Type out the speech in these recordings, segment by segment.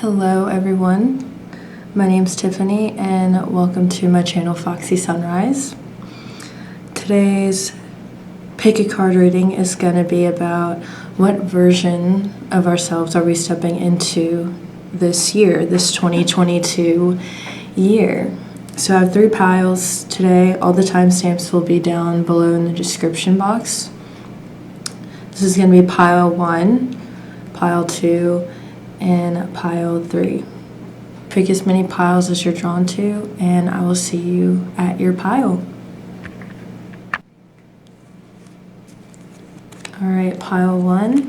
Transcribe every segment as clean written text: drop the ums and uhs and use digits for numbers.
Hello everyone, my name's Tiffany and welcome to my channel Foxey Sunrise. Today's pick a card reading is going to be about what version of ourselves are we stepping into this year, this 2022 year. So I have 3 piles today. All the timestamps will be down below in the description box. This is going to be pile 1, pile 2, and pile 3. Pick as many piles as you're drawn to, and I will see you at your pile. Alright, pile 1.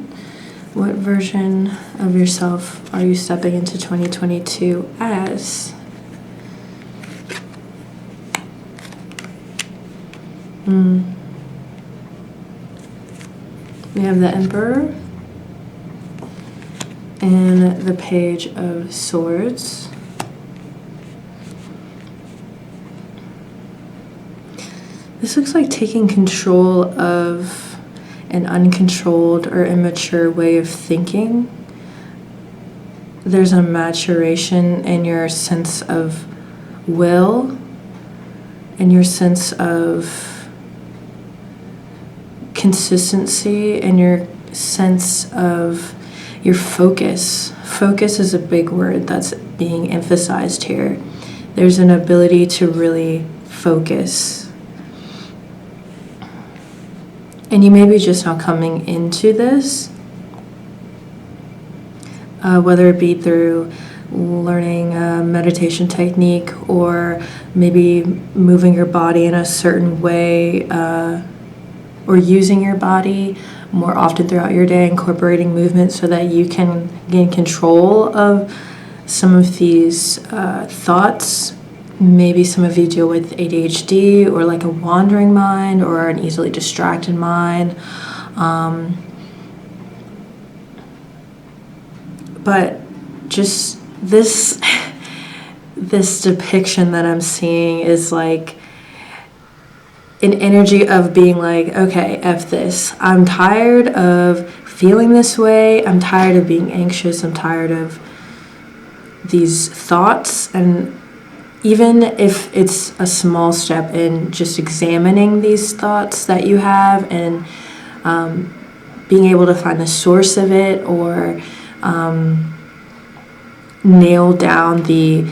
What version of yourself are you stepping into 2022 as? We have the Emperor and the Page of Swords. This looks like taking control of an uncontrolled or immature way of thinking. There's a maturation in your sense of will and your sense of consistency and your sense of your focus. Focus is a big word that's being emphasized here. There's an ability to really focus. And you may be just now coming into this, whether it be through learning a meditation technique or maybe moving your body in a certain way, or using your body more often throughout your day, incorporating movement so that you can gain control of some of these thoughts. Maybe some of you deal with ADHD or like a wandering mind or an easily distracted mind. But just this depiction that I'm seeing is like an energy of being like, okay, F this. I'm tired of feeling this way. I'm tired of being anxious. I'm tired of these thoughts. And even if it's a small step in just examining these thoughts that you have and being able to find the source of it or nail down the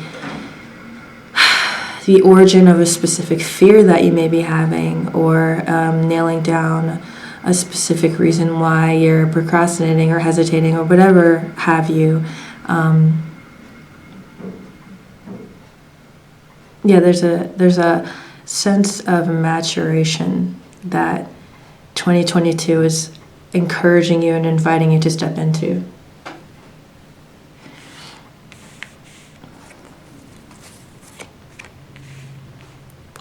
origin of a specific fear that you may be having, or nailing down a specific reason why you're procrastinating or hesitating or whatever have you. There's a sense of maturation that 2022 is encouraging you and inviting you to step into.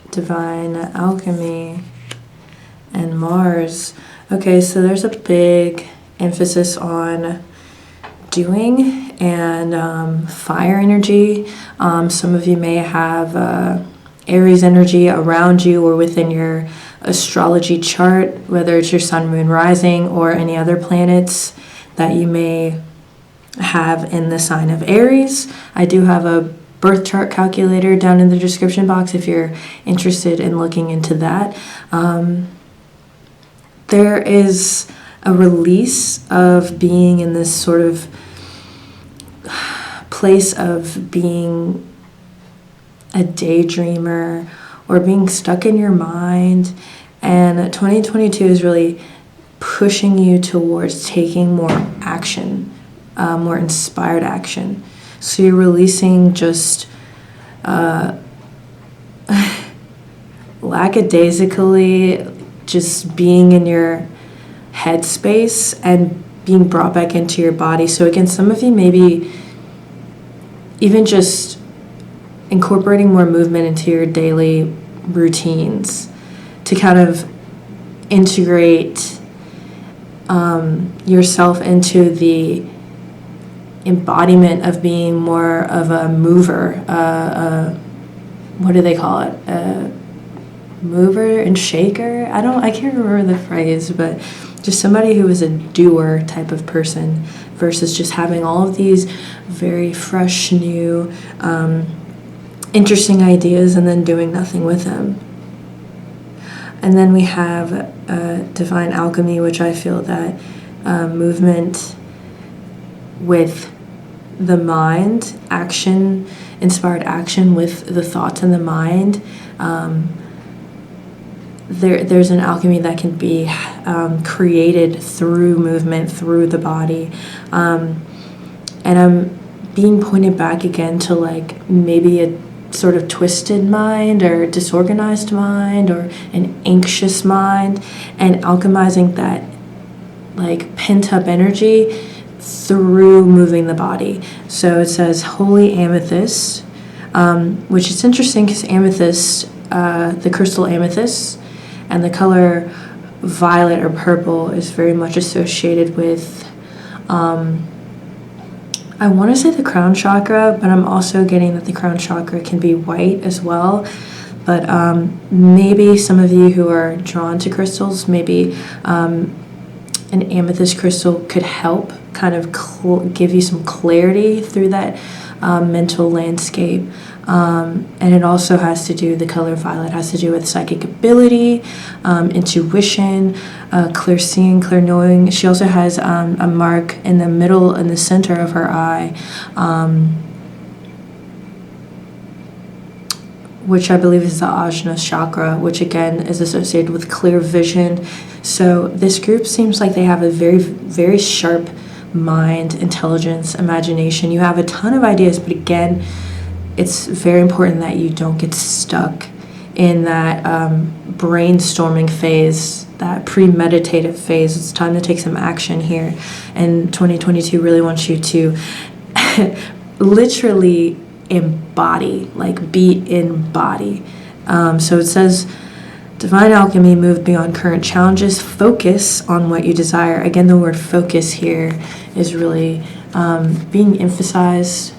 Divine Alchemy and Mars. Okay, so there's a big emphasis on doing and fire energy. Some of you may have Aries energy around you or within your astrology chart, whether it's your sun, moon, rising, or any other planets that you may have in the sign of Aries. I do have a birth chart calculator down in the description box if you're interested in looking into that. There is a release of being in this sort of place of being a daydreamer or being stuck in your mind, and 2022 is really pushing you towards taking more action, more inspired action. So you're releasing just lackadaisically just being in your headspace and being brought back into your body. So again, some of you maybe even just incorporating more movement into your daily routines to kind of integrate yourself into the embodiment of being more of a mover, what do they call it? Mover and shaker? I can't remember the phrase, but just somebody who is a doer type of person versus just having all of these very fresh, new, interesting ideas and then doing nothing with them. And then we have divine alchemy, which I feel that movement with the mind, action, inspired action with the thoughts and the mind. There's an alchemy that can be created through movement, through the body. And I'm being pointed back again to like maybe a sort of twisted mind or disorganized mind or an anxious mind, and alchemizing that like pent up energy through moving the body. So it says holy amethyst, which is interesting because amethyst, the crystal amethyst and the color violet or purple is very much associated with I want to say the crown chakra, but I'm also getting that the crown chakra can be white as well. But maybe some of you who are drawn to crystals, maybe an amethyst crystal could help kind of give you some clarity through that mental landscape. And it also has to do, the color violet has to do with psychic ability, intuition, clear seeing, clear knowing. She also has a mark in the middle, in the center of her eye, which I believe is the Ajna chakra, which again is associated with clear vision. So this group seems like they have a very, very sharp mind, intelligence, imagination. You have a ton of ideas, but again, it's very important that you don't get stuck in that brainstorming phase, that premeditative phase. It's time to take some action here. And 2022 really wants you to literally embody, like be in body. So it says, divine alchemy, move beyond current challenges, focus on what you desire. Again, the word focus here is really being emphasized.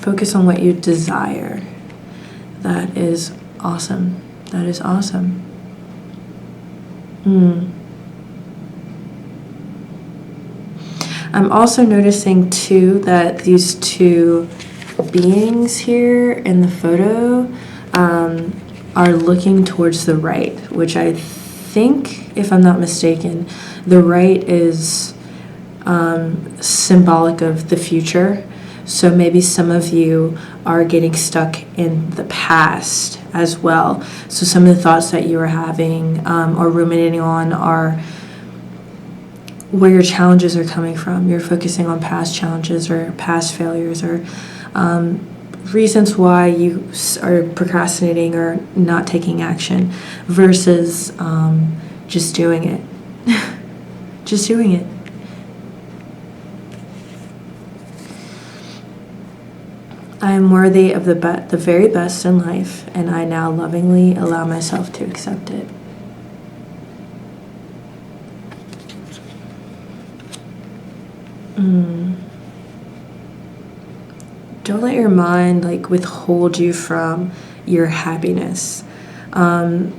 Focus on what you desire. That is awesome. That is awesome. I'm also noticing too that these two beings here in the photo are looking towards the right, which I think, if I'm not mistaken, the right is symbolic of the future. So maybe some of you are getting stuck in the past as well. So some of the thoughts that you are having or ruminating on are where your challenges are coming from. You're focusing on past challenges or past failures or reasons why you are procrastinating or not taking action versus just doing it. Just doing it. I am worthy of the very best in life, and I now lovingly allow myself to accept it. Don't let your mind like withhold you from your happiness. Another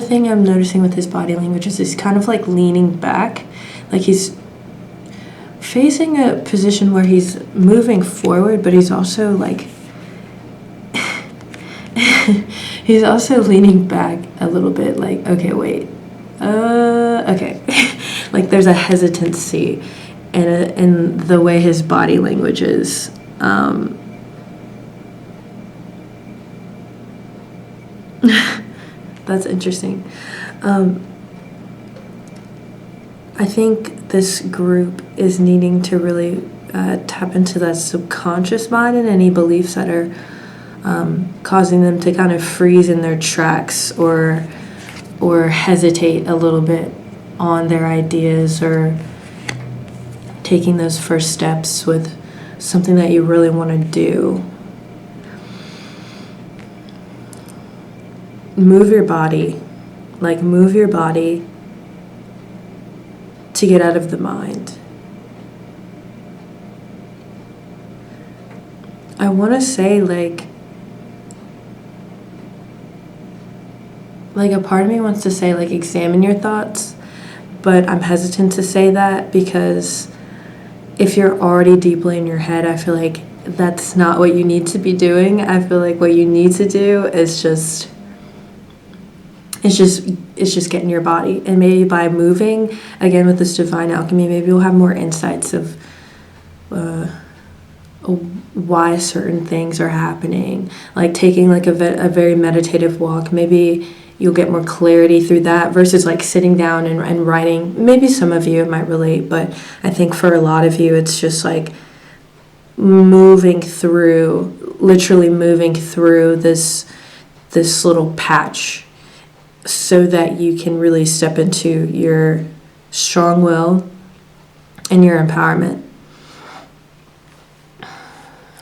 thing I'm noticing with his body language is he's kind of like leaning back, like he's facing a position where he's moving forward, but he's also like he's also leaning back a little bit, like, okay, wait, okay. Like there's a hesitancy in the way his body language is. That's interesting. I think this group is needing to really tap into that subconscious mind and any beliefs that are causing them to kind of freeze in their tracks or hesitate a little bit on their ideas or taking those first steps with something that you really want to do. Move your body. Like, move your body to get out of the mind. I want to say like a part of me wants to say like examine your thoughts, but I'm hesitant to say that because if you're already deeply in your head, I feel like that's not what you need to be doing. I feel like what you need to do is just get in your body, and maybe by moving again with this divine alchemy, maybe you'll have more insights of why certain things are happening. Like taking like a very meditative walk, maybe you'll get more clarity through that versus like sitting down and writing. Maybe some of you might relate, but I think for a lot of you it's just like literally moving through this little patch so that you can really step into your strong will and your empowerment.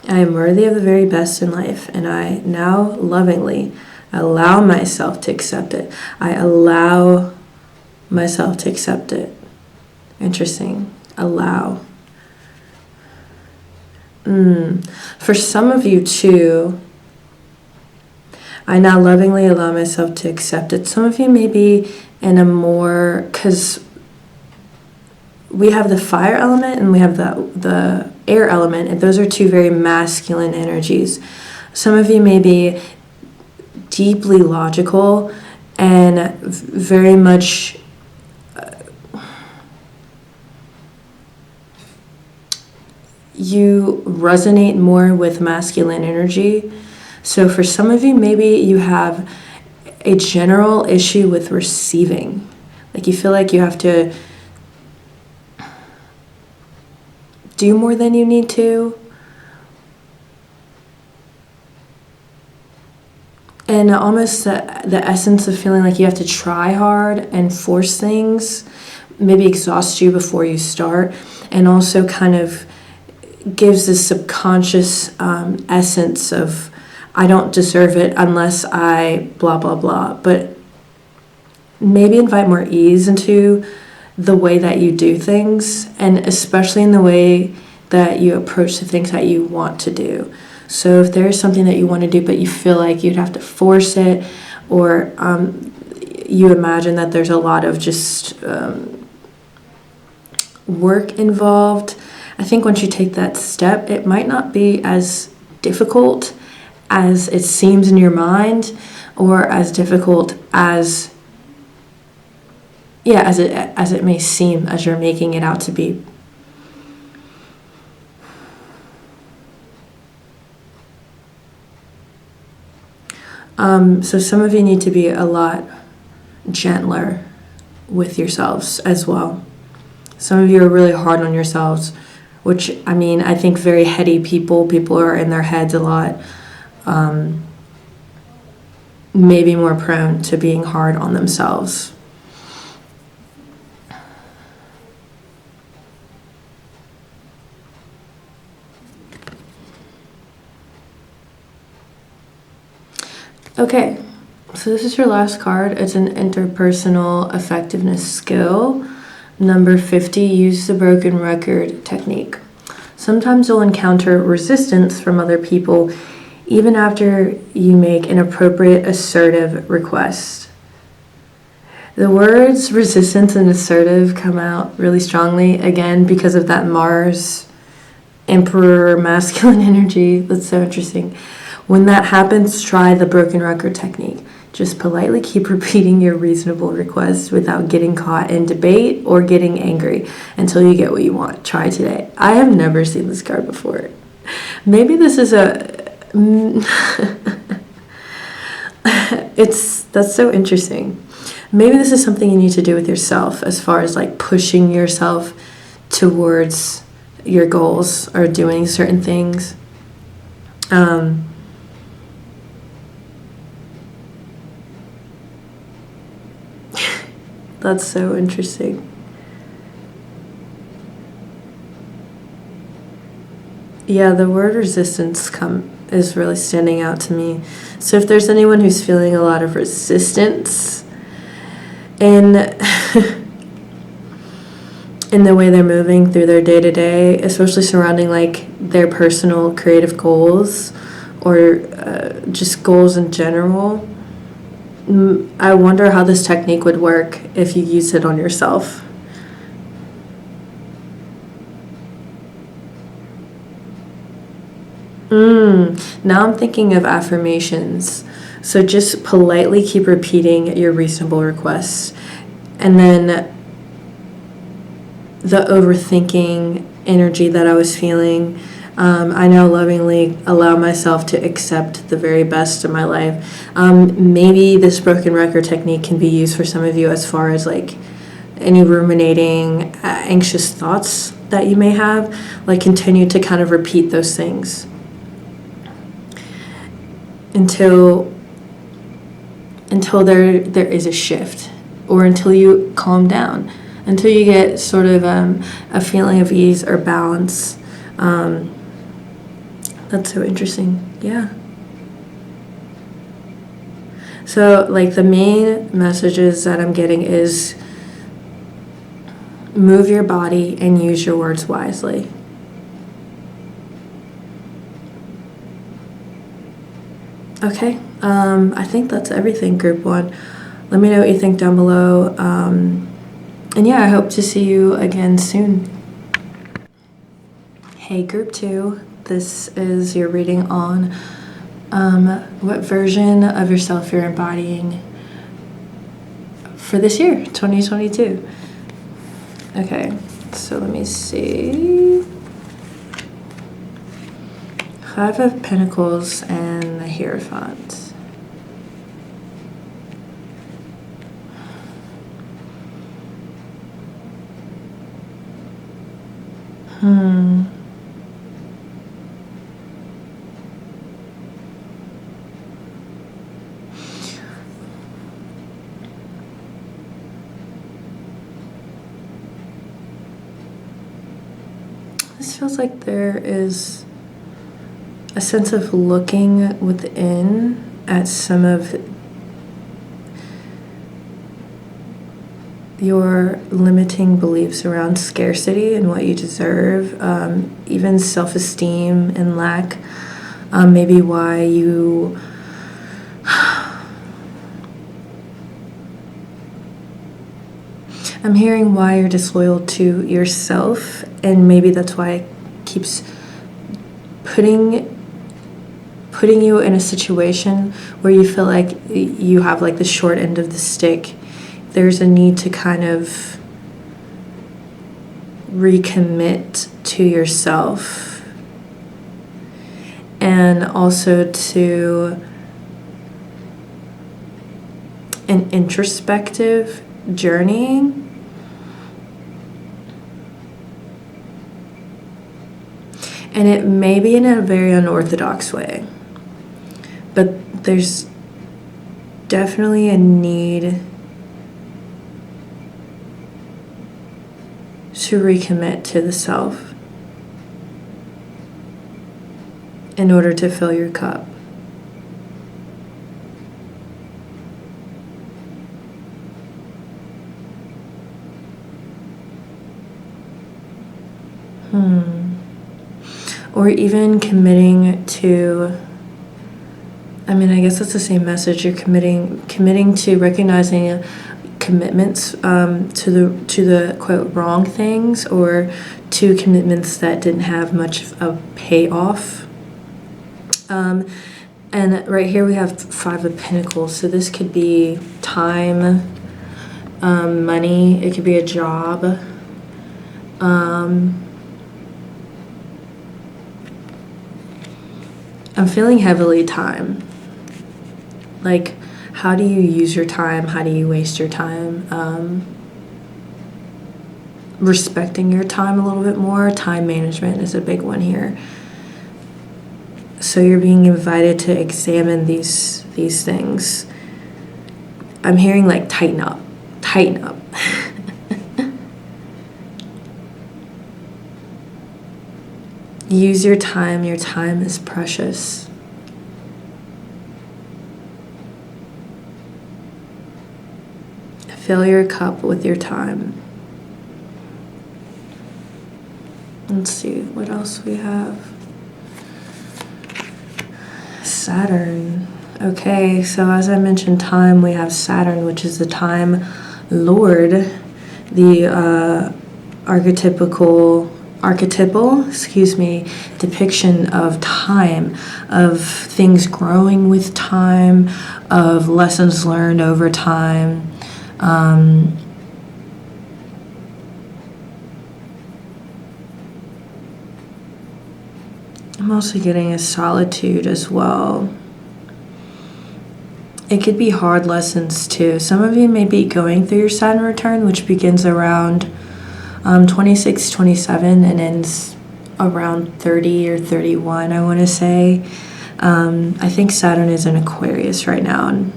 I am worthy of the very best in life, and I now lovingly allow myself to accept it. I allow myself to accept it. Interesting. Allow. For some of you too, I now lovingly allow myself to accept it. Some of you may be in a more, because we have the fire element and we have the air element, and those are two very masculine energies. Some of you may be deeply logical and very much you resonate more with masculine energy. So for some of you, maybe you have a general issue with receiving. Like you feel like you have to do more than you need to. And almost the essence of feeling like you have to try hard and force things maybe exhausts you before you start, and also kind of gives this subconscious essence of I don't deserve it unless I blah, blah, blah. But maybe invite more ease into the way that you do things, and especially in the way that you approach the things that you want to do. So if there's something that you want to do but you feel like you'd have to force it, or you imagine that there's a lot of just work involved, I think once you take that step, it might not be as difficult as it seems in your mind, or as difficult as it may seem as you're making it out to be. So some of you need to be a lot gentler with yourselves as well. Some of you are really hard on yourselves, which, I mean, I think very heady people are in their heads a lot, maybe more prone to being hard on themselves. Okay, so this is your last card. It's an interpersonal effectiveness skill. Number 50, use the broken record technique. Sometimes you'll encounter resistance from other people even after you make an appropriate assertive request. The words resistance and assertive come out really strongly, again, because of that Mars Emperor masculine energy. That's so interesting. When that happens, try the broken record technique. Just politely keep repeating your reasonable request without getting caught in debate or getting angry until you get what you want. Try today. I have never seen this card before. Maybe this is that's so interesting. Maybe this is something you need to do with yourself as far as like pushing yourself towards your goals or doing certain things. That's so interesting. Yeah, the word resistance is really standing out to me. So if there's anyone who's feeling a lot of resistance in in the way they're moving through their day-to-day, especially surrounding like their personal creative goals or just goals in general. I wonder how this technique would work if you use it on yourself. Now I'm thinking of affirmations. So just politely keep repeating your reasonable requests. And then the overthinking energy that I was feeling, I now lovingly allow myself to accept the very best of my life. Maybe this broken record technique can be used for some of you as far as like any ruminating, anxious thoughts that you may have. Like continue to kind of repeat those things until there is a shift, or until you calm down, until you get sort of a feeling of ease or balance. That's so interesting. Yeah. So like the main messages that I'm getting is move your body and use your words wisely. Okay, I think that's everything, Group 1. Let me know what you think down below. And yeah, I hope to see you again soon. Hey, Group 2. This is your reading on what version of yourself you're embodying for this year, 2022. Okay, so let me see. 5 of Pentacles and the Hierophant. This feels like there is a sense of looking within at some of your limiting beliefs around scarcity and what you deserve, even self-esteem and lack, maybe why you I'm hearing why you're disloyal to yourself, and maybe that's why it keeps putting you in a situation where you feel like you have like the short end of the stick. There's a need to kind of recommit to yourself, and also to an introspective journey. And it may be in a very unorthodox way, but there's definitely a need to recommit to the self in order to fill your cup. Or even committing to, I mean, I guess that's the same message. You're committing to recognizing commitments to the quote wrong things, or to commitments that didn't have much of a payoff. And right here we have 5 of Pentacles. So this could be time, money. It could be a job. I'm feeling heavily time. Like, how do you use your time? How do you waste your time? Respecting your time a little bit more. Time management is a big one here. So you're being invited to examine these things. I'm hearing like tighten up. Tighten up. Use your time. Your time is precious. Fill your cup with your time. Let's see what else we have. Saturn. Okay, so as I mentioned time, we have Saturn, which is the time lord, the archetypal, depiction of time, of things growing with time, of lessons learned over time. I'm also getting a solitude as well. It could be hard lessons too. Some of you may be going through your Saturn return, which begins around 26, 27 and ends around 30 or 31, I want to say. I think Saturn is in Aquarius right now. And,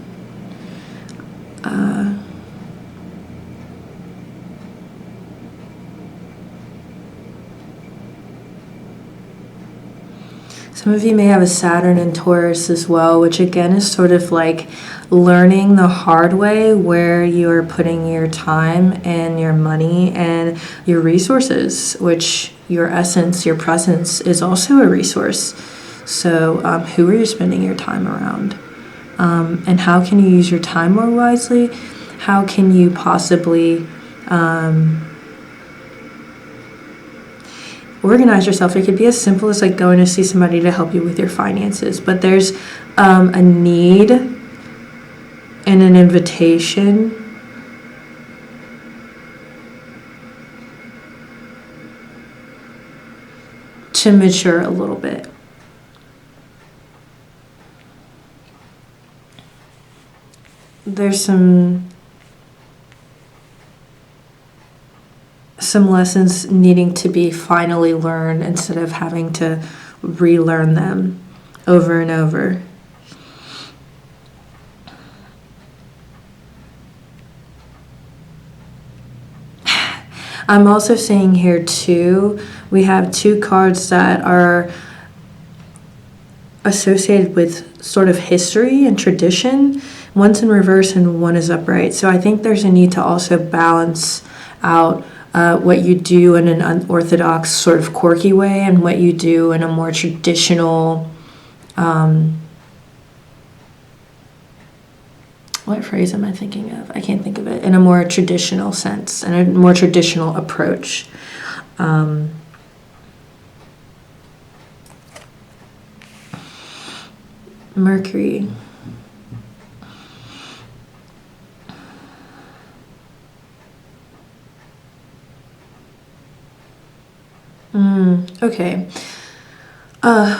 some of you may have a Saturn in Taurus as well, which again is sort of like learning the hard way where you're putting your time and your money and your resources, which your essence, your presence is also a resource. So who are you spending your time around? And how can you use your time more wisely? How can you possibly organize yourself? It could be as simple as like going to see somebody to help you with your finances, but there's a need and an invitation to mature a little bit. There's some lessons needing to be finally learned instead of having to relearn them over and over. I'm also seeing here too, we have two cards that are associated with sort of history and tradition. One's in reverse and one is upright. So I think there's a need to also balance out what you do in an unorthodox sort of quirky way and what you do in a more traditional, what phrase am I thinking of? I can't think of it. In a more traditional sense and a more traditional approach. Mercury. Okay.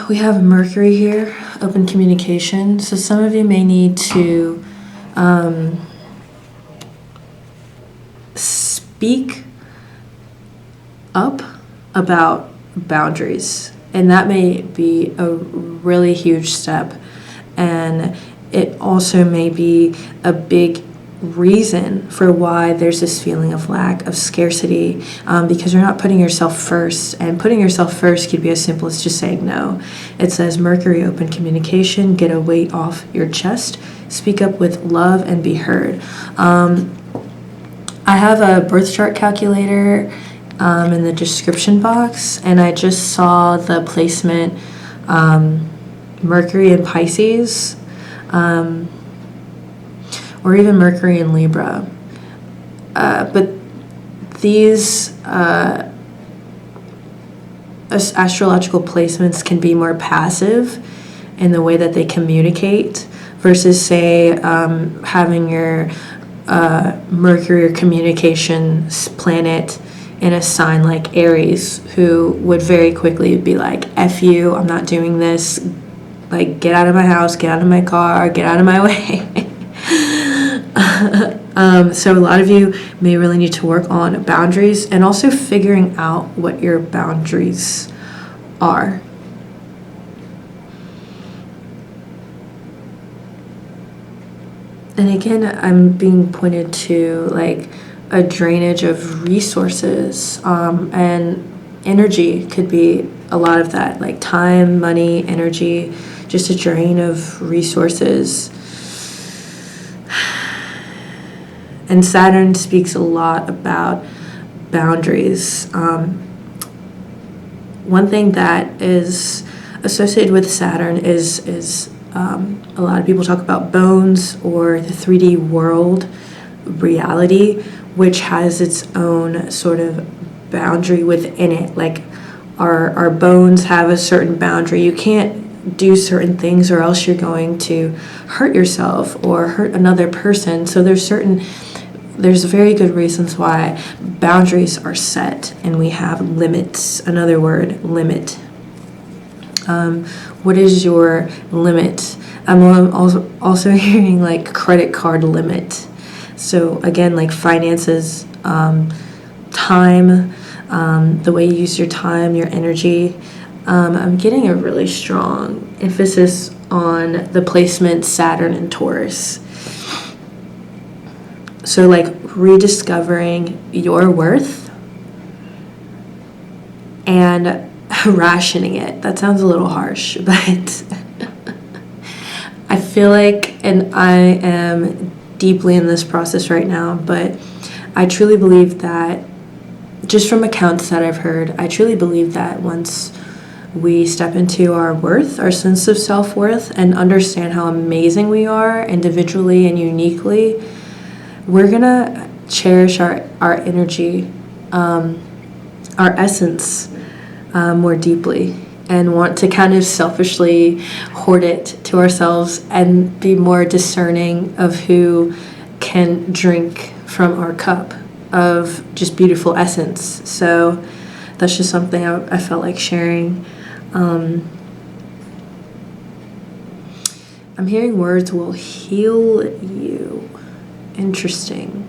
We have Mercury here, open communication. So some of you may need to speak up about boundaries. And that may be a really huge step. And it also may be a big reason for why there's this feeling of lack, of scarcity, because you're not putting yourself first. And putting yourself first could be as simple as just saying no. It says Mercury, open communication, get a weight off your chest, speak up with love and be heard. I have a birth chart calculator in the description box, and I just saw the placement Mercury in Pisces, or even Mercury in Libra. But these astrological placements can be more passive in the way that they communicate versus, say, having your Mercury or communications planet in a sign like Aries, who would very quickly be like, F you, I'm not doing this. Like, get out of my house, get out of my car, get out of my way. So a lot of you may really need to work on boundaries and also figuring out what your boundaries are. And again, I'm being pointed to like a drainage of resources, and energy could be a lot of that, like time, money, energy, just a drain of resources. And Saturn speaks a lot about boundaries. one thing that is associated with Saturn is a lot of people talk about bones or the 3D world reality, which has its own sort of boundary within it. Like our bones have a certain boundary. You can't do certain things or else you're going to hurt yourself or hurt another person. So there's very good reasons why boundaries are set and we have limits. Another word, limit. What is your limit? I'm also hearing like credit card limit. So again, like finances, time, the way you use your time, your energy. I'm getting a really strong emphasis on the placement Saturn and Taurus. So like rediscovering your worth and rationing it. That sounds a little harsh, but I feel like, and I am deeply in this process right now, but I truly believe that, just from accounts that I've heard, I truly believe that once we step into our worth, our sense of self-worth, and understand how amazing we are individually and uniquely, we're gonna cherish our energy, our essence more deeply, and want to kind of selfishly hoard it to ourselves and be more discerning of who can drink from our cup of just beautiful essence. So that's just something I felt like sharing. I'm hearing words will heal you. Interesting.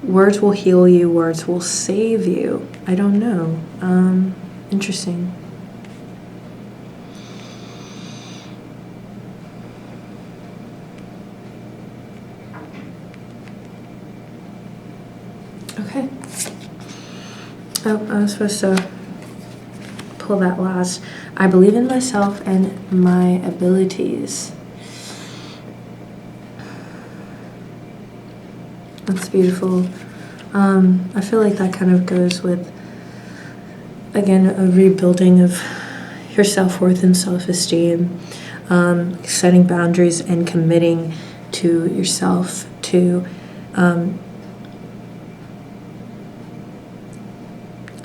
Words will heal you, words will save you. I don't know. Interesting. Okay. Oh, I was supposed to pull that last. I believe in myself and my abilities. That's beautiful. I feel like that kind of goes with, again, a rebuilding of your self-worth and self-esteem, setting boundaries and committing to yourself, to I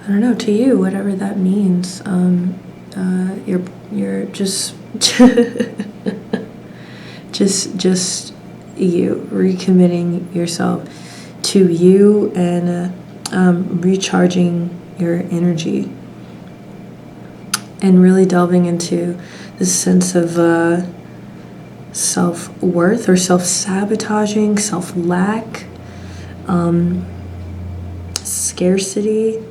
don't know, to you, whatever that means. You're just just you, recommitting yourself to you and recharging your energy and really delving into this sense of self-worth or self-sabotaging, self-lack, scarcity.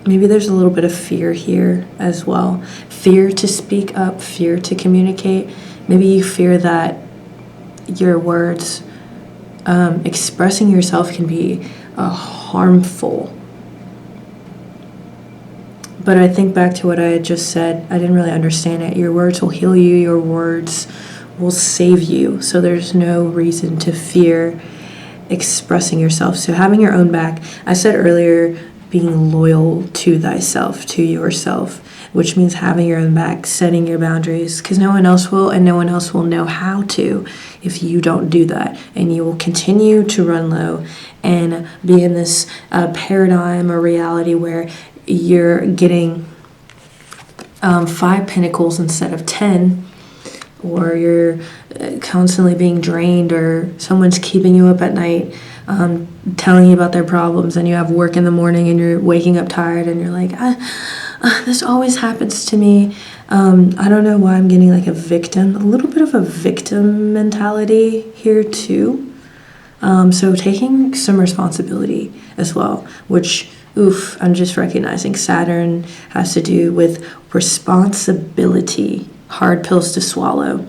Maybe there's a little bit of fear here as well. Fear to speak up, fear to communicate. Maybe you fear that your words, expressing yourself can be harmful. But I think back to what I had just said. I didn't really understand it. Your words will heal you. Your words will save you. So there's no reason to fear expressing yourself. So having your own back. I said earlier, being loyal to thyself, to yourself, which means having your own back, setting your boundaries, because no one else will, and no one else will know how to if you don't do that. And you will continue to run low and be in this paradigm or reality where you're getting 5 pentacles instead of 10, or you're constantly being drained, or someone's keeping you up at night, telling you about their problems, and you have work in the morning and you're waking up tired and you're like, this always happens to me. I don't know why I'm getting like a little bit of a victim mentality here too. So taking some responsibility as well, which, I'm just recognizing Saturn has to do with responsibility, hard pills to swallow.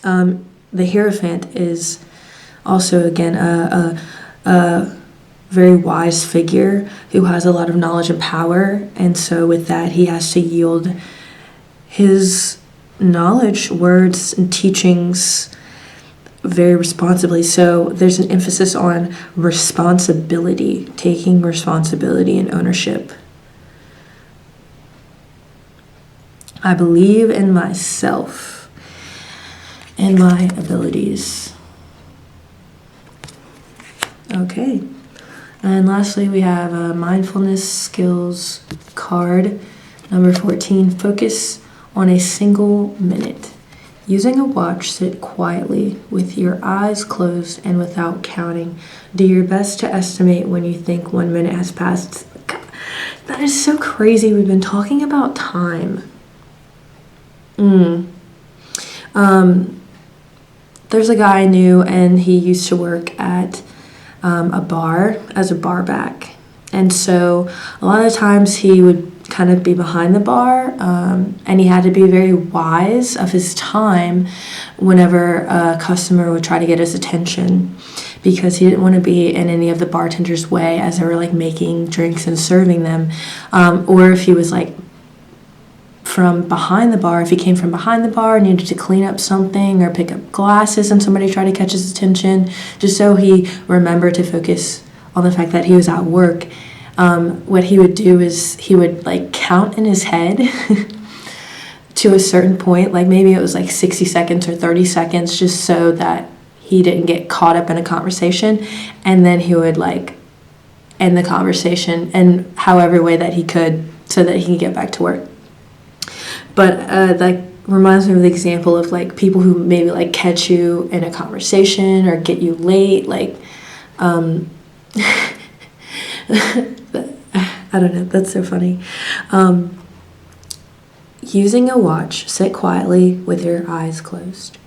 The Hierophant is also, again, a very wise figure who has a lot of knowledge and power, and so with that he has to yield his knowledge, words, and teachings very responsibly. So there's an emphasis on responsibility, taking responsibility and ownership. I believe in myself and my abilities. Okay. And lastly, we have a mindfulness skills card, number 14. Focus on a single minute. Using a watch, sit quietly with your eyes closed and without counting. Do your best to estimate when you think 1 minute has passed. God, that is so crazy. We've been talking about time. There's a guy I knew, and he used to work at a bar as a bar back. And so a lot of times he would kind of be behind the bar, and he had to be very wise of his time whenever a customer would try to get his attention, because he didn't want to be in any of the bartender's way as they were like making drinks and serving them, or if he was like from behind the bar, if he came from behind the bar and needed to clean up something or pick up glasses and somebody tried to catch his attention, just so he remembered to focus on the fact that he was at work. What he would do is he would like count in his head to a certain point, like maybe it was like 60 seconds or 30 seconds, just so that he didn't get caught up in a conversation, and then he would like end the conversation in however way that he could so that he could get back to work. But like reminds me of the example of like people who maybe like catch you in a conversation or get you late, like I don't know, that's so funny. Using a watch, sit quietly with your eyes closed.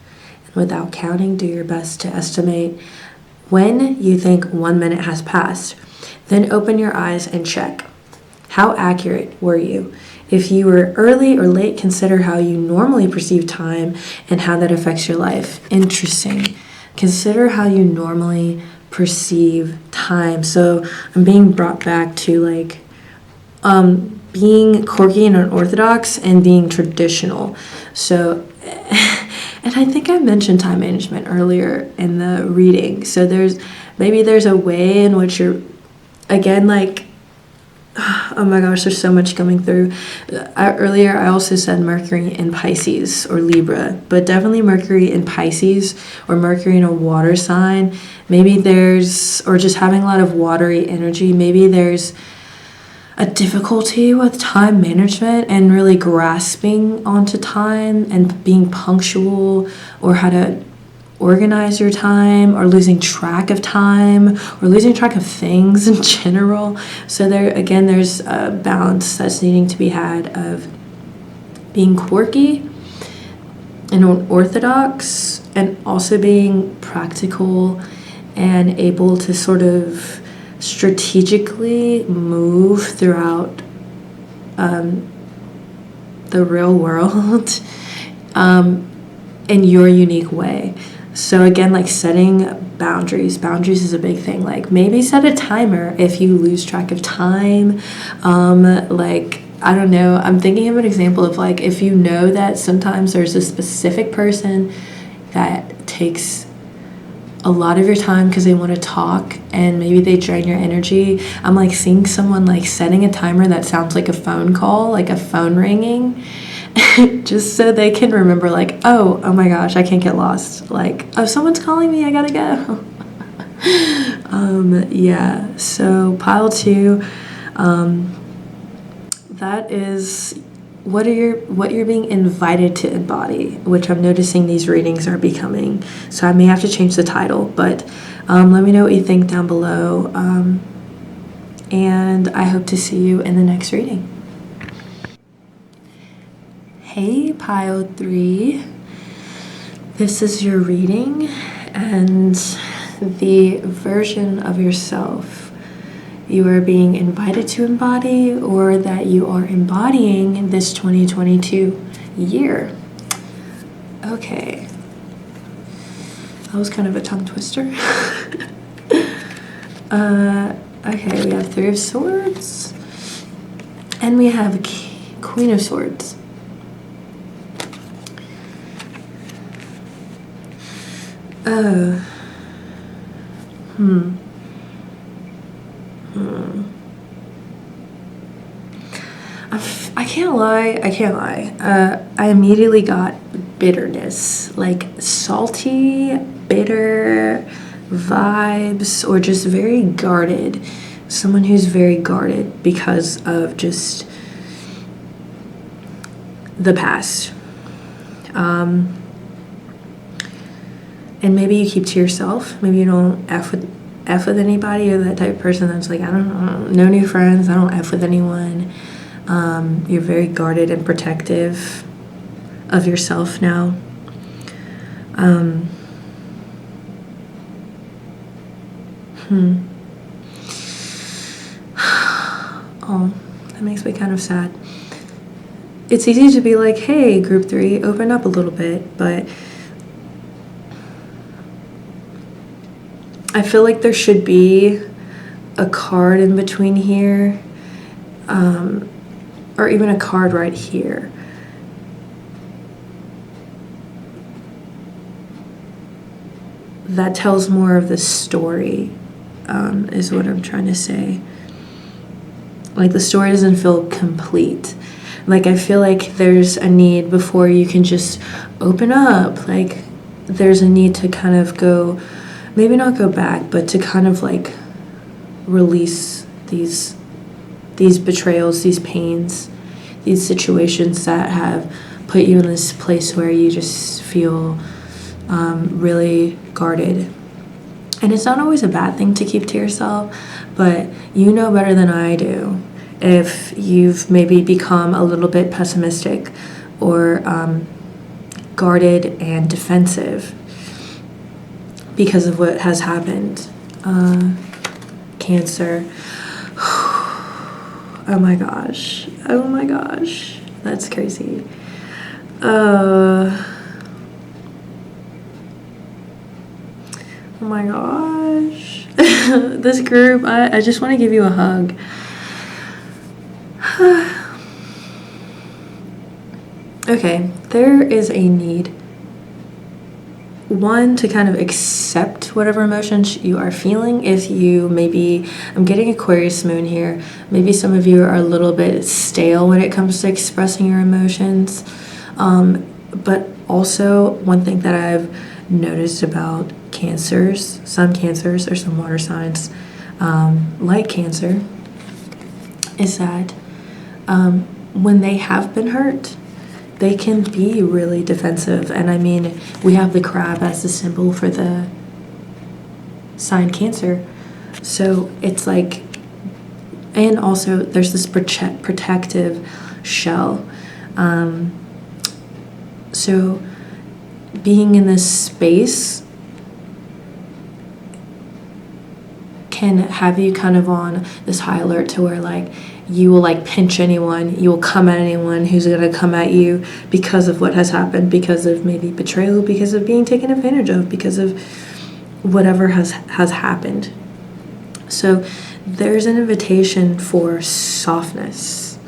And without counting, do your best to estimate when you think 1 minute has passed. Then open your eyes and check. How accurate were you? If you were early or late, consider how you normally perceive time and how that affects your life. Interesting. Consider how you normally perceive time. So I'm being brought back to like being quirky and unorthodox and being traditional. So, and I think I mentioned time management earlier in the reading. So there's a way in which you're, again, like, oh my gosh, there's so much coming through. Earlier, I also said Mercury in Pisces or Libra, but definitely Mercury in Pisces or Mercury in a water sign. Maybe there's, or just having a lot of watery energy, maybe there's a difficulty with time management and really grasping onto time and being punctual, or how to organize your time, or losing track of time, or losing track of things in general. So there's a balance that's needing to be had of being quirky and unorthodox, and also being practical and able to sort of strategically move throughout the real world in your unique way. So again, like setting boundaries. Boundaries is a big thing. Like maybe set a timer if you lose track of time. Like, I don't know. I'm thinking of an example of like, if you know that sometimes there's a specific person that takes a lot of your time because they want to talk and maybe they drain your energy. I'm like seeing someone like setting a timer that sounds like a phone call, like a phone ringing, just so they can remember like, oh my gosh, I can't get lost. Like, oh, someone's calling me, I gotta go. Yeah, so pile 2, that is what you're being invited to embody, which I'm noticing these readings are becoming. So I may have to change the title, but let me know what you think down below. And I hope to see you in the next reading. Hey, pile 3. This is your reading, and the version of yourself you are being invited to embody, or that you are embodying this 2022 year. Okay. That was kind of a tongue twister. Okay, we have 3 of Swords, and we have Queen of Swords. Uh, hmm. I can't lie. I immediately got bitterness, like salty, bitter vibes, or just very guarded. Someone who's very guarded because of just the past. And maybe you keep to yourself. Maybe you don't F with anybody. You're that type of person that's like, I don't know, no new friends. I don't F with anyone. You're very guarded and protective of yourself now. Oh, that makes me kind of sad. It's easy to be like, hey, group 3, open up a little bit, but I feel like there should be a card in between here, or even a card right here. That tells more of the story, is what I'm trying to say. Like, the story doesn't feel complete. Like, I feel like there's a need before you can just open up. Like, there's a need to kind of go, maybe not go back, but to kind of like release these betrayals, these pains, these situations that have put you in this place where you just feel really guarded. And it's not always a bad thing to keep to yourself, but you know better than I do if you've maybe become a little bit pessimistic or guarded and defensive because of what has happened. Cancer. Oh my gosh. That's crazy. Oh my gosh. This group, I just want to give you a hug. Okay, there is a need. One, to kind of accept whatever emotions you are feeling. If you maybe, I'm getting Aquarius moon here, maybe some of you are a little bit stale when it comes to expressing your emotions. But also, one thing that I've noticed about cancers, some cancers or some water signs, like Cancer, is that when they have been hurt, they can be really defensive. And I mean, we have the crab as the symbol for the sign Cancer. So it's like, and also there's this protective shell. So being in this space can have you kind of on this high alert to where like you will like pinch anyone, you will come at anyone who's going to come at you because of what has happened, because of maybe betrayal, because of being taken advantage of, because of whatever has happened. So there's an invitation for softness,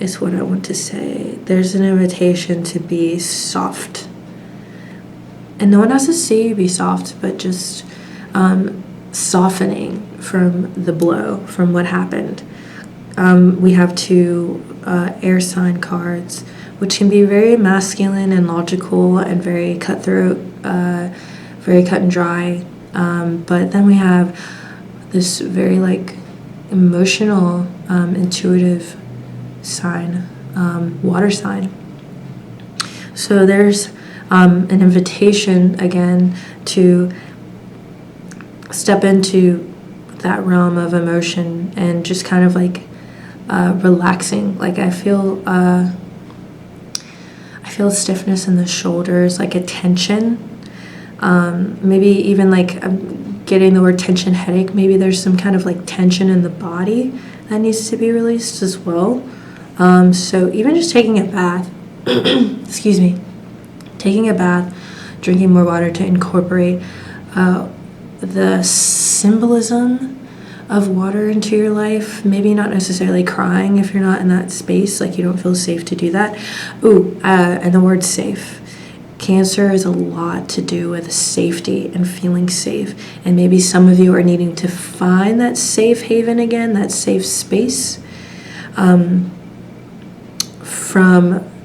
is what I want to say. There's an invitation to be soft. And no one has to say you be soft, but just softening from the blow, from what happened. We have 2 air sign cards, which can be very masculine and logical and very cutthroat, very cut and dry. But then we have this very like emotional, intuitive sign, water sign. So there's an invitation again to step into that realm of emotion and just kind of like relaxing. Like I feel stiffness in the shoulders, like a tension. Maybe even like I'm getting the word tension headache. Maybe there's some kind of like tension in the body that needs to be released as well. So even just taking a bath, excuse me, taking a bath, drinking more water to incorporate the symbolism of water into your life. Maybe not necessarily crying if you're not in that space, like you don't feel safe to do that. And the word safe Cancer is a lot to do with safety and feeling safe. And maybe some of you are needing to find that safe haven again, that safe space from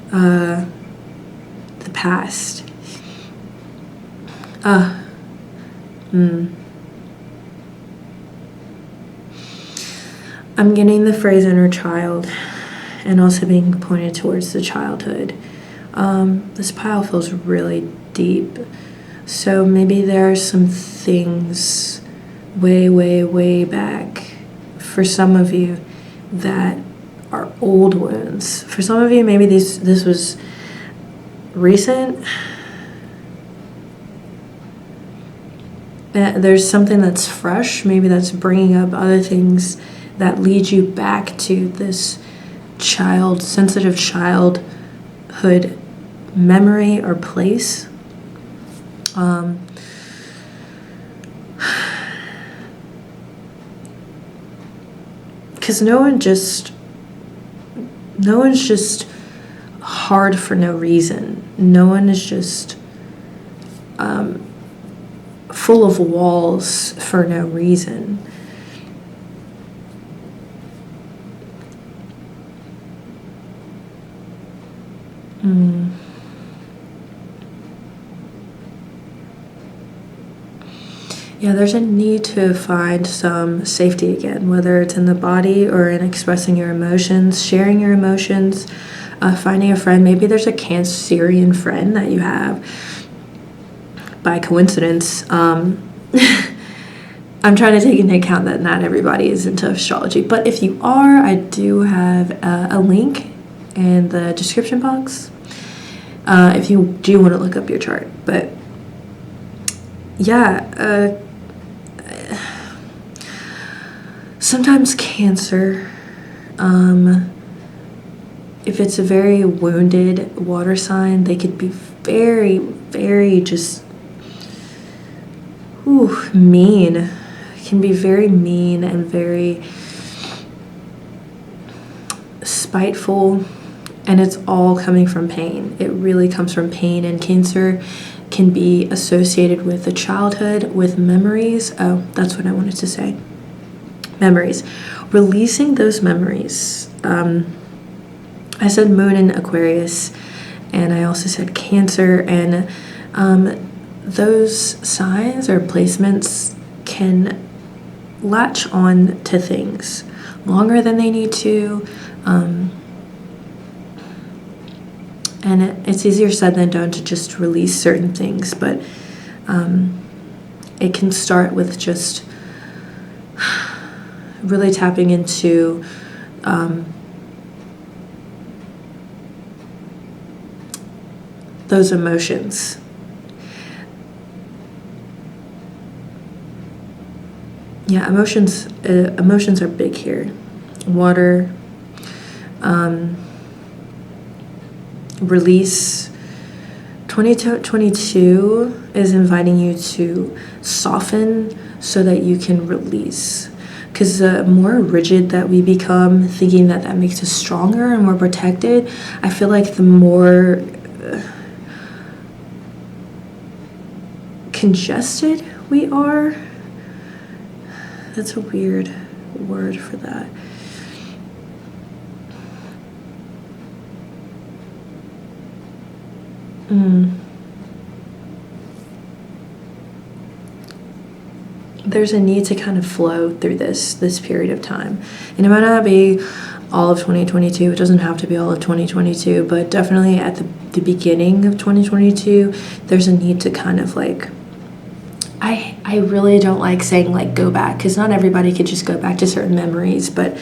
the past. I'm getting the phrase inner child and also being pointed towards the childhood. This pile feels really deep. So maybe there are some things way, way, way back for some of you that are old wounds. For some of you, maybe this was recent. There's something that's fresh, maybe that's bringing up other things that lead you back to this sensitive childhood memory or place. Because no one's just hard for no reason. No one is just full of walls for no reason. Yeah, there's a need to find some safety again, whether it's in the body or in expressing your emotions, sharing your emotions, finding a friend. Maybe there's a Cancerian friend that you have by coincidence. I'm trying to take into account that not everybody is into astrology, but if you are, I do have a link in the description box if you do want to look up your chart. But yeah, sometimes Cancer, if it's a very wounded water sign, they could be very, very just mean. Can be very mean and very spiteful, and it's all coming from pain. It really comes from pain, and Cancer can be associated with the childhood, with memories. Oh, that's what I wanted to say. Memories. Releasing those memories. I said moon in Aquarius, and I also said Cancer, and those signs or placements can latch on to things longer than they need to, and it's easier said than done to just release certain things, but it can start with just really tapping into those emotions. Yeah, emotions are big here. Water, release. 2022 is inviting you to soften so that you can release. Because the more rigid that we become, thinking that makes us stronger and more protected, I feel like the more congested we are. That's a weird word for that. There's a need to kind of flow through this period of time. And it might not be all of 2022. It doesn't have to be all of 2022, but definitely at the beginning of 2022, there's a need to kind of like, I really don't like saying like go back, because not everybody could just go back to certain memories, but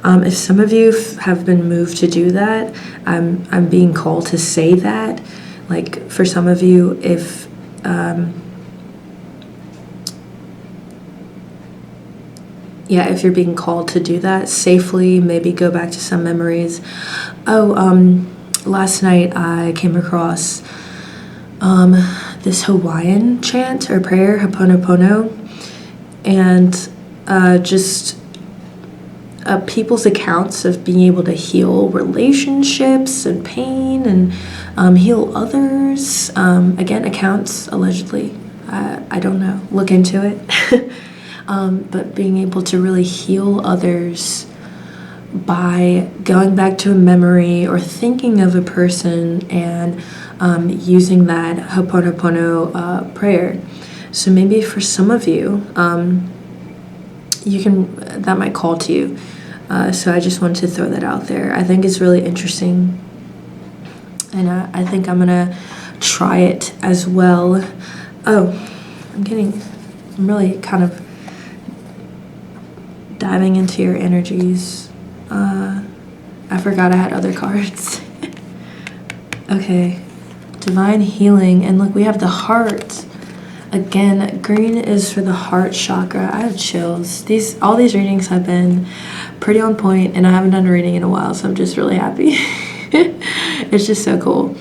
if some of you have been moved to do that, I'm being called to say that. Like for some of you, if if you're being called to do that safely, maybe go back to some memories. Last night I came across this Hawaiian chant or prayer, Ho'oponopono, and just people's accounts of being able to heal relationships and pain and heal others. Again, accounts, allegedly. I don't know. Look into it. But being able to really heal others by going back to a memory or thinking of a person and using that Ho'oponopono prayer. So maybe for some of you, that might call to you. So I just wanted to throw that out there. I think it's really interesting, and I think I'm gonna try it as well. Oh, I'm really kind of diving into your energies. I forgot I had other cards. Okay, divine healing, and look, we have the heart. Again, green is for the heart chakra. I have chills. All these readings have been pretty on point, and I haven't done a reading in a while, so I'm just really happy. It's just so cool.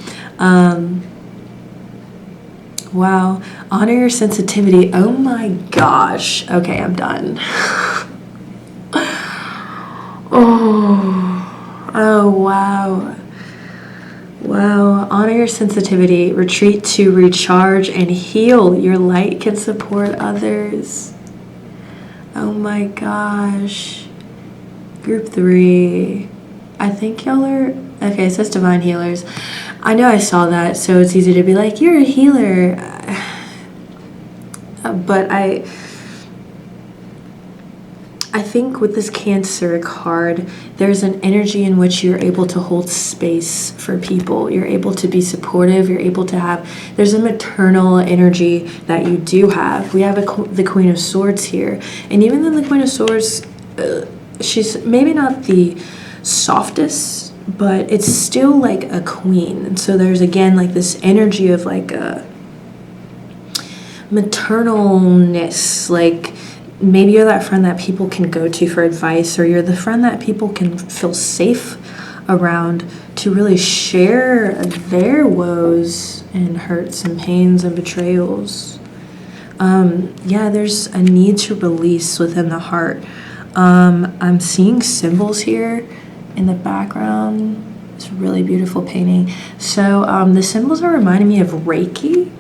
Wow. Honor your sensitivity. Oh my gosh. Okay, I'm done. Oh, wow. Wow. Honor your sensitivity. Retreat to recharge and heal. Your light can support others. Oh my gosh. Group 3. I think y'all are... Okay, it says divine healers. I know I saw that, so it's easy to be like, you're a healer. But I think with this Cancer card, there's an energy in which you're able to hold space for people. You're able to be supportive. You're able to have... There's a maternal energy that you do have. We have the Queen of Swords here. And even though the Queen of Swords, she's maybe not the softest, but it's still like a queen. And so there's, again, like this energy of like a maternalness, like... Maybe you're that friend that people can go to for advice, or you're the friend that people can feel safe around to really share their woes and hurts and pains and betrayals. Yeah, there's a need to release within the heart. I'm seeing symbols here in the background. It's a really beautiful painting. So the symbols are reminding me of Reiki.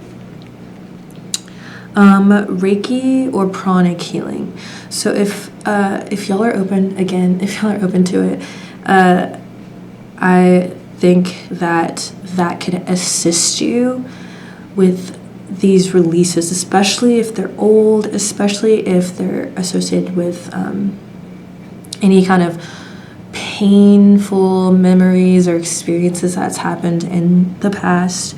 Reiki or pranic healing. So if y'all are open, again, if y'all are open to it, I think that could assist you with these releases, especially if they're old, especially if they're associated with any kind of painful memories or experiences that's happened in the past.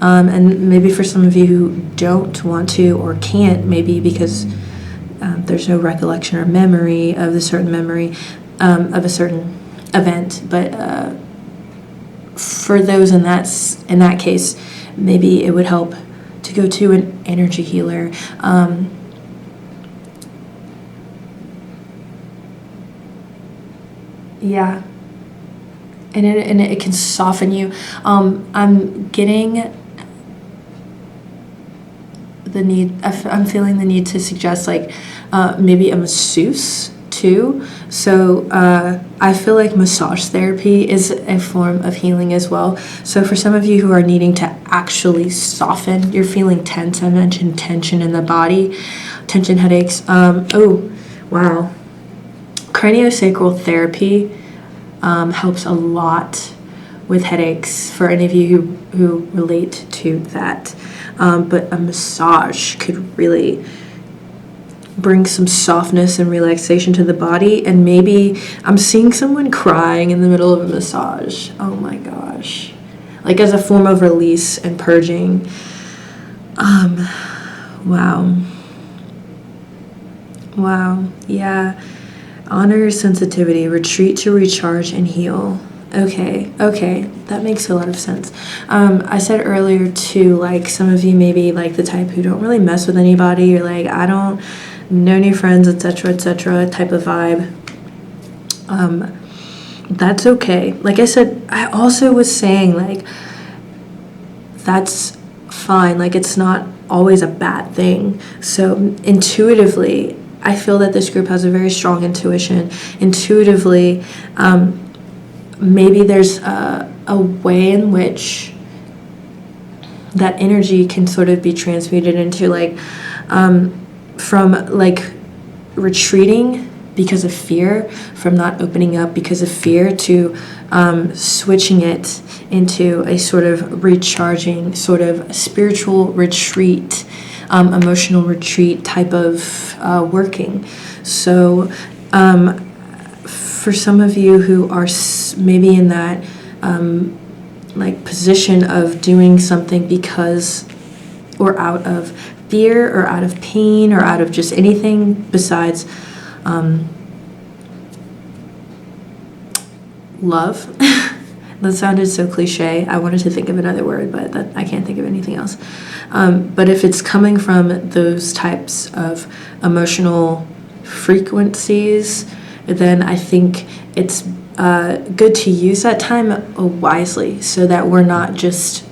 And maybe for some of you who don't want to or can't, maybe because there's no recollection or memory of a certain event. But for those in that case, maybe it would help to go to an energy healer. Yeah. And it can soften you. I'm getting... I'm feeling the need to suggest like maybe a masseuse too. So I feel like massage therapy is a form of healing as well. So for some of you who are needing to actually soften, you're feeling tense. I mentioned tension in the body, tension, headaches. Oh, wow. Craniosacral therapy helps a lot with headaches for any of you who relate to that. But a massage could really bring some softness and relaxation to the body. And maybe I'm seeing someone crying in the middle of a massage. Oh my gosh. Like as a form of release and purging. Wow. Wow. Yeah. Honor your sensitivity. Retreat to recharge and heal. Okay, that makes a lot of sense. I said earlier too, like some of you may be like the type who don't really mess with anybody. You're like, I don't know any friends, etc., type of vibe. That's okay. Like I said, I also was saying like that's fine. Like it's not always a bad thing. So intuitively, I feel that this group has a very strong intuition. Intuitively, maybe there's a way in which that energy can sort of be transmuted into like from like retreating because of fear, from not opening up because of fear, to switching it into a sort of recharging, sort of spiritual retreat, emotional retreat type of working. So for some of you who are maybe in that like position of doing something because, or out of fear, or out of pain, or out of just anything besides love. That sounded so cliche. I wanted to think of another word, but I can't think of anything else. But if it's coming from those types of emotional frequencies, then I think it's good to use that time wisely, so that we're not just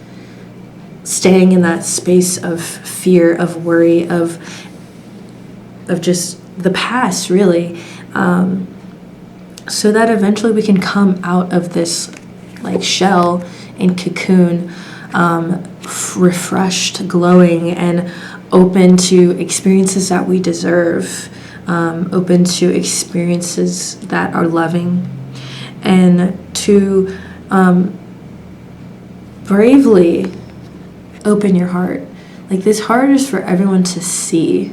staying in that space of fear, of worry, of just the past, really, so that eventually we can come out of this like shell and cocoon, refreshed, glowing, and open to experiences that we deserve, open to experiences that are loving, and to bravely open your heart. Like, this heart is for everyone to see.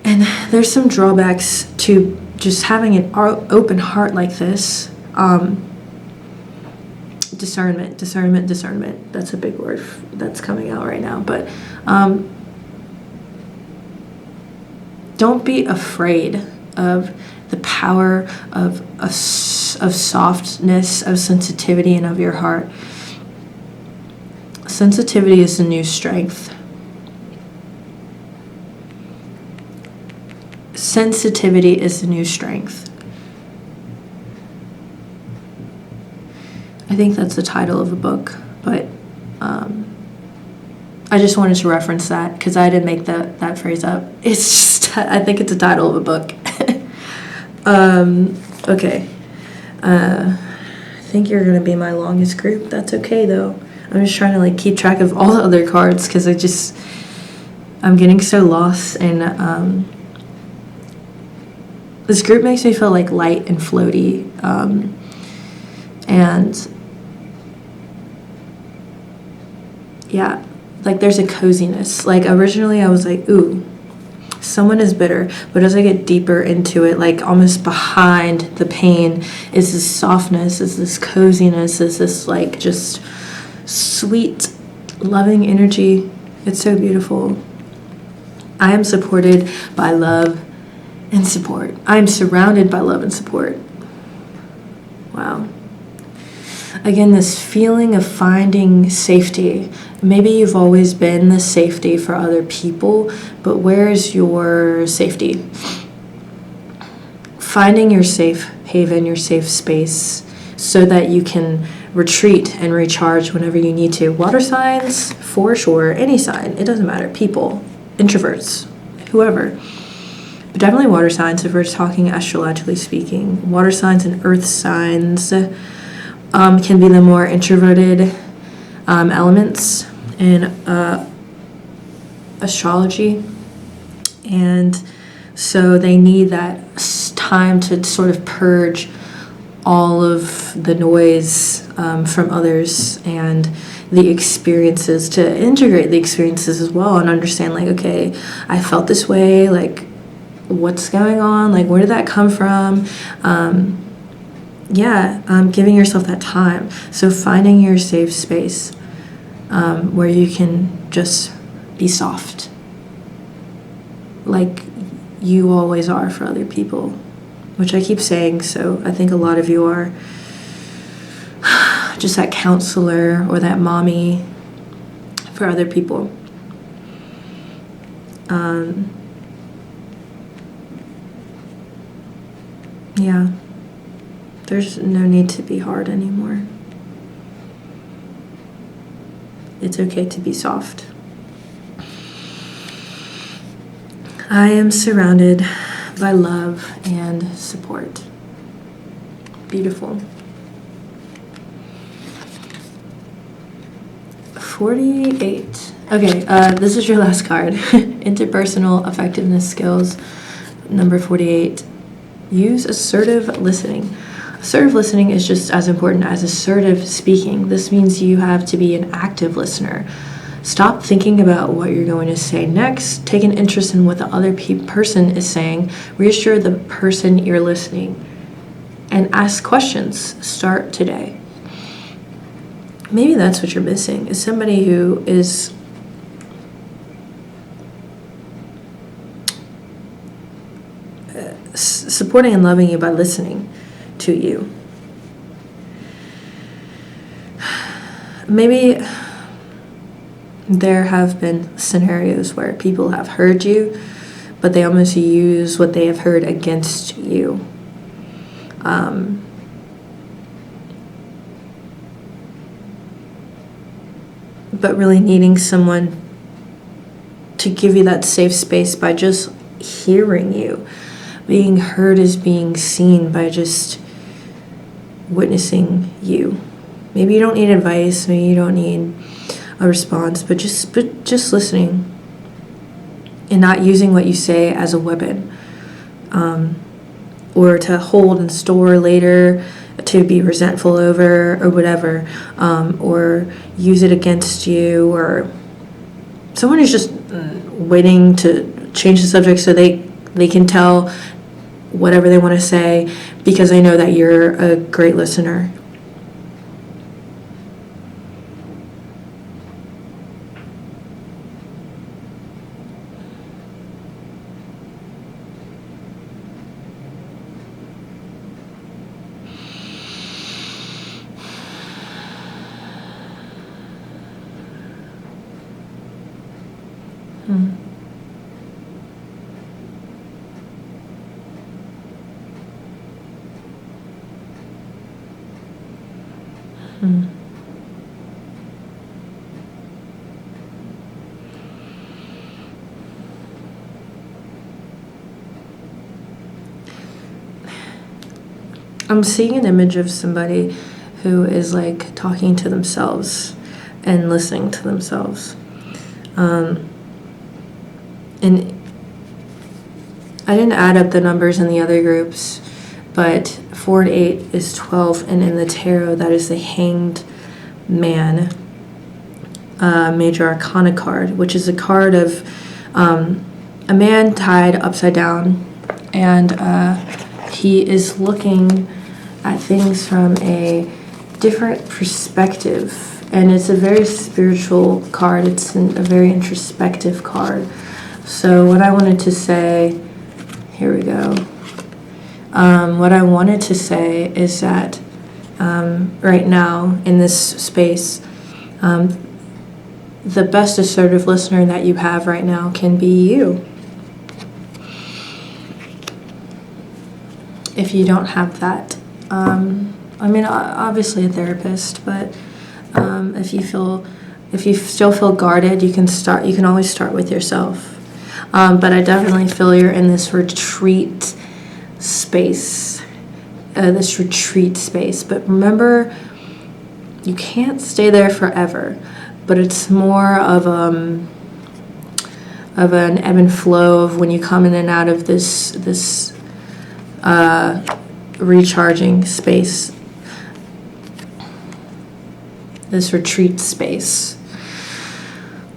And there's some drawbacks to just having an open heart like this. Discernment. That's a big word that's coming out right now. But don't be afraid of the power of softness, of sensitivity, and of your heart. Sensitivity is the new strength. Sensitivity is the new strength. I think that's the title of a book, but I just wanted to reference that because I didn't make that phrase up. It's just, I think it's a title of a book. Okay. I think you're going to be my longest group. That's okay, though. I'm just trying to like keep track of all the other cards because I'm getting so lost, and this group makes me feel like light and floaty, and yeah, like there's a coziness. Like originally I was like, ooh, someone is bitter, but as I get deeper into it, like almost behind the pain is this softness, is this coziness, is this like just sweet, loving energy. It's so beautiful. I am supported by love and support. I am surrounded by love and support. Wow. Again, this feeling of finding safety. Maybe you've always been the safety for other people, but where's your safety? Finding your safe haven, your safe space, so that you can retreat and recharge whenever you need to. Water signs, for sure, any sign, it doesn't matter. People, introverts, whoever. But definitely water signs if we're talking astrologically speaking. Water signs and earth signs can be the more introverted elements in astrology. And so they need that time to sort of purge all of the noise from others and the experiences, to integrate the experiences as well and understand, like, okay, I felt this way, like, what's going on, like, where did that come from? Giving yourself that time. So finding your safe space where you can just be soft, like you always are for other people, which I keep saying, so I think a lot of you are just that counselor or that mommy for other people. There's no need to be hard anymore. It's okay to be soft. I am surrounded by love and support. Beautiful. 48. Okay, this is your last card. Interpersonal effectiveness skills. Number 48. Use assertive listening. Assertive listening is just as important as assertive speaking. This means you have to be an active listener. Stop thinking about what you're going to say next. Take an interest in what the other person is saying. Reassure the person you're listening. And ask questions. Start today. Maybe that's what you're missing, is somebody who is supporting and loving you by listening to you. Maybe there have been scenarios where people have heard you, but they almost use what they have heard against you. But really needing someone to give you that safe space by just hearing you. Being heard is being seen by just witnessing you. Maybe you don't need advice, maybe you don't need a response, but just listening and not using what you say as a weapon, or to hold and store later, to be resentful over, or whatever, or use it against you, or someone who's just waiting to change the subject so they can tell whatever they want to say because they know that you're a great listener. I'm seeing an image of somebody who is like talking to themselves and listening to themselves. And I didn't add up the numbers in the other groups, but 4 and 8 is 12, and in the tarot, that is the Hanged Man Major Arcana card, which is a card of a man tied upside down, and he is looking at things from a different perspective, and it's a very spiritual card. It's a very introspective card. So what I wanted to say, here we go. What I wanted to say is that right now in this space, the best assertive listener that you have right now can be you. If you don't have that, I mean, obviously a therapist, but if you still feel guarded, you can always start with yourself. But I definitely feel you're in this retreat space, but remember, you can't stay there forever, but it's more of an ebb and flow of when you come in and out of this recharging space, this retreat space.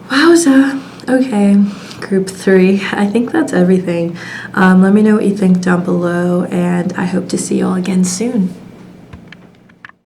Wowza. Okay, group 3. I think that's everything. Let me know what you think down below, and I hope to see you all again soon.